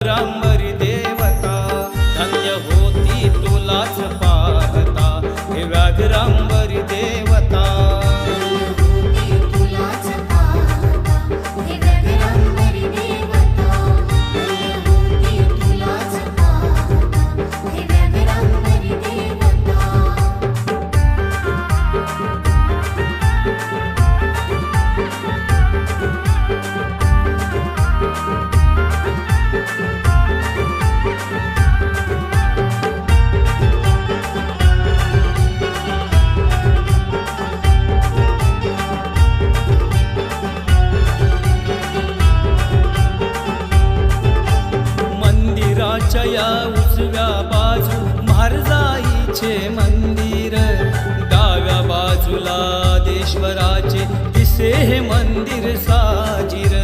रामरी देवता धन्य होती तुलाच पाहता, हे व्याघ्रांबरी देवता या उजव्या बाजू म्हाळजाईचे मंदिर, डाव्या बाजूला देश्वराचे दिसे हे मंदिर साजीर।